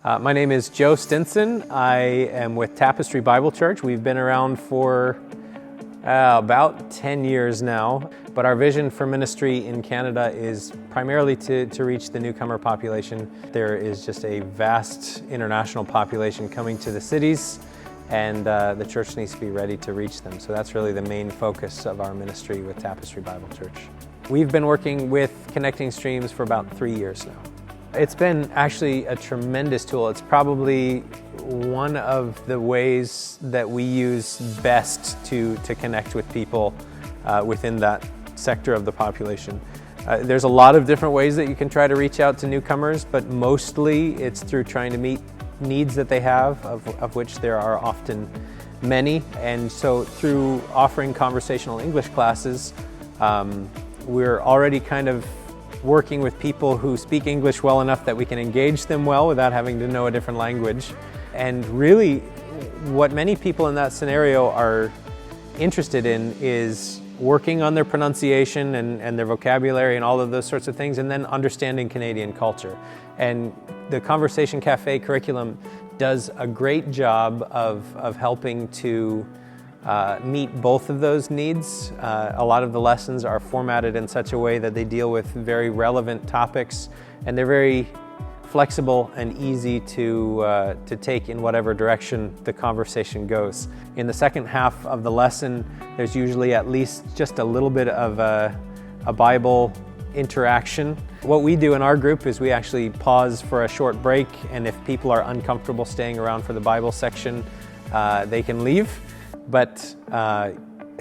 My name is Joe Stinson. I am with Tapestry Bible Church. We've been around for about 10 years now, but our vision for ministry in Canada is primarily to reach the newcomer population. There is just a vast international population coming to the cities, and the church needs to be ready to reach them. So that's really the main focus of our ministry with Tapestry Bible Church. We've been working with Connecting Streams for about 3 years now. It's been actually a tremendous tool. It's probably one of the ways that we use best to connect with people within that sector of the population. There's a lot of different ways that you can try to reach out to newcomers, but mostly it's through trying to meet needs that they have, of which there are often many. And so through offering conversational English classes, we're already kind of working with people who speak English well enough that we can engage them well without having to know a different language. And really, what many people in that scenario are interested in is working on their pronunciation and their vocabulary and all of those sorts of things, and then understanding Canadian culture. And the Conversation Cafe curriculum does a great job of helping to meet both of those needs. A lot of the lessons are formatted in such a way that they deal with very relevant topics, and they're very flexible and easy to take in whatever direction the conversation goes. In the second half of the lesson, there's usually at least just a little bit of a Bible interaction. What we do in our group is we actually pause for a short break, and if people are uncomfortable staying around for the Bible section, they can leave. But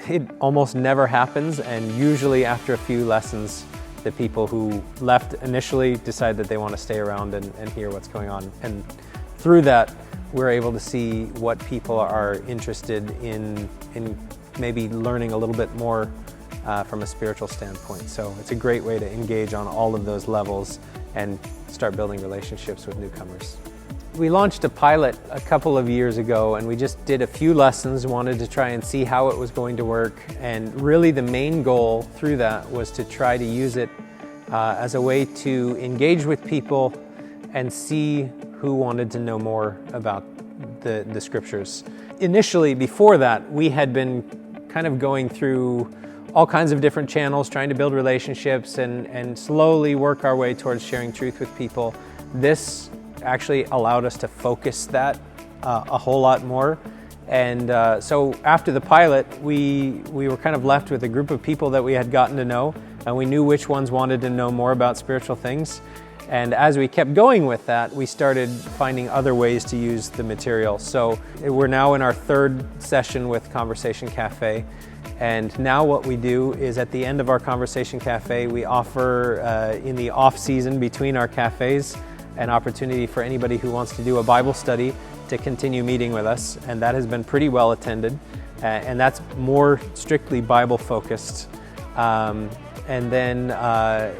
it almost never happens, and usually after a few lessons, the people who left initially decide that they want to stay around and hear what's going on. And through that, we're able to see what people are interested in maybe learning a little bit more from a spiritual standpoint. So it's a great way to engage on all of those levels and start building relationships with newcomers. We launched a pilot a couple of years ago, and we just did a few lessons, wanted to try and see how it was going to work. And really the main goal through that was to try to use it as a way to engage with people and see who wanted to know more about the scriptures. Initially, before that, we had been kind of going through all kinds of different channels, trying to build relationships and slowly work our way towards sharing truth with people. This actually allowed us to focus that a whole lot more. And so after the pilot, we were kind of left with a group of people that we had gotten to know, and we knew which ones wanted to know more about spiritual things. And as we kept going with that, we started finding other ways to use the material. So we're now in our third session with Conversation Cafe. And now what we do is at the end of our Conversation Cafe, we offer in the off season between our cafes an opportunity for anybody who wants to do a Bible study to continue meeting with us, and that has been pretty well attended, and that's more strictly Bible focused. And then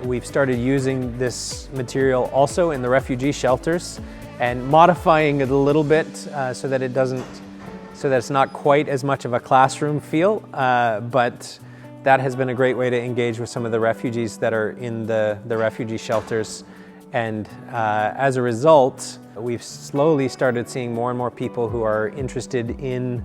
we've started using this material also in the refugee shelters and modifying it a little bit so that it's not quite as much of a classroom feel, but that has been a great way to engage with some of the refugees that are in the refugee shelters. And as a result, we've slowly started seeing more and more people who are interested in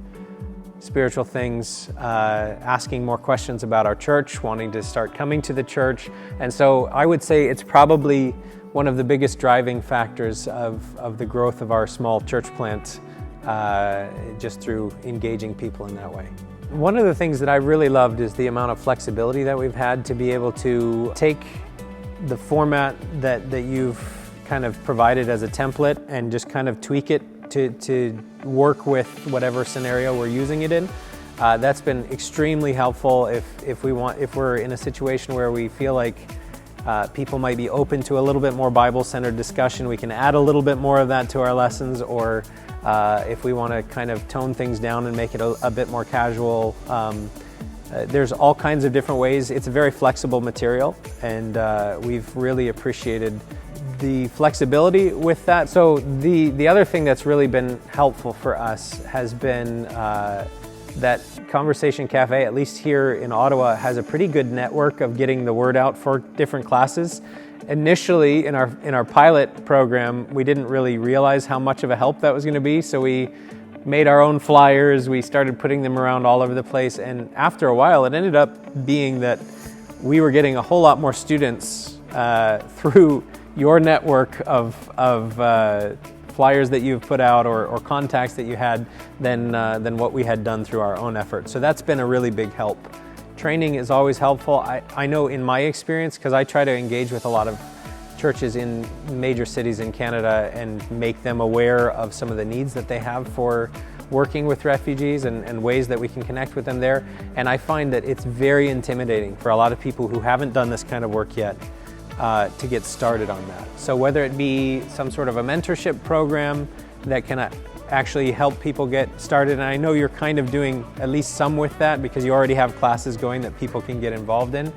spiritual things, asking more questions about our church, wanting to start coming to the church. And so I would say it's probably one of the biggest driving factors of the growth of our small church plant, just through engaging people in that way. One of the things that I really loved is the amount of flexibility that we've had to be able to take the format that you've kind of provided as a template and just kind of tweak it to work with whatever scenario we're using it in. That's been extremely helpful if we're in a situation where we feel like people might be open to a little bit more Bible-centered discussion. We can add a little bit more of that to our lessons, or if we want to kind of tone things down and make it a bit more casual. There's all kinds of different ways. It's a very flexible material, and we've really appreciated the flexibility with that. So the other thing that's really been helpful for us has been that Conversation Cafe, at least here in Ottawa, has a pretty good network of getting the word out for different classes. Initially, in our pilot program, we didn't really realize how much of a help that was going to be, so we made our own flyers. We started putting them around all over the place, and after a while, it ended up being that we were getting a whole lot more students through your network of flyers that you've put out or contacts that you had than what we had done through our own effort. So that's been a really big help. Training is always helpful. I know in my experience, because I try to engage with a lot of churches in major cities in Canada and make them aware of some of the needs that they have for working with refugees and ways that we can connect with them there. And I find that it's very intimidating for a lot of people who haven't done this kind of work yet to get started on that. So whether it be some sort of a mentorship program that can actually help people get started, and I know you're kind of doing at least some with that because you already have classes going that people can get involved in.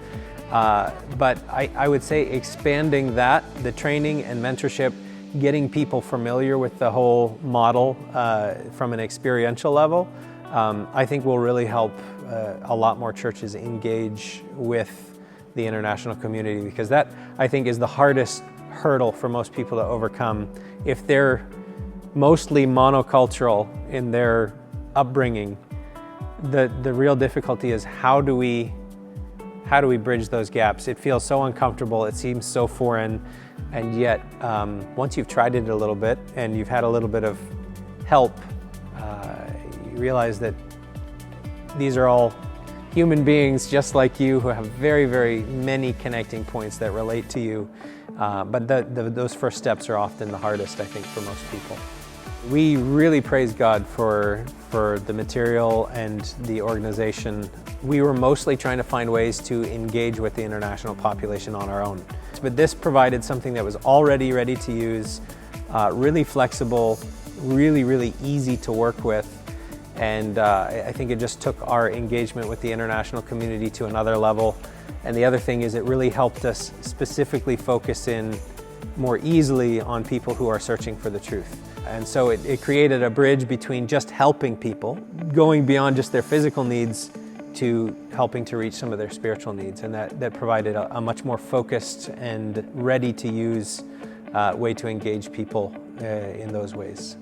But I would say expanding that, the training and mentorship, getting people familiar with the whole model from an experiential level, I think will really help a lot more churches engage with the international community, because that, I think, is the hardest hurdle for most people to overcome. If they're mostly monocultural in their upbringing, the real difficulty is how do we bridge those gaps? It feels so uncomfortable, it seems so foreign, and yet once you've tried it a little bit and you've had a little bit of help, you realize that these are all human beings just like you who have very, very many connecting points that relate to you. But those first steps are often the hardest, I think, for most people. We really praise God for the material and the organization. We were mostly trying to find ways to engage with the international population on our own. But this provided something that was already ready to use, really flexible, really, really easy to work with. And I think it just took our engagement with the international community to another level. And the other thing is it really helped us specifically focus in more easily on people who are searching for the truth. And so it created a bridge between just helping people, going beyond just their physical needs, to helping to reach some of their spiritual needs. And that provided a much more focused and ready to use way to engage people in those ways.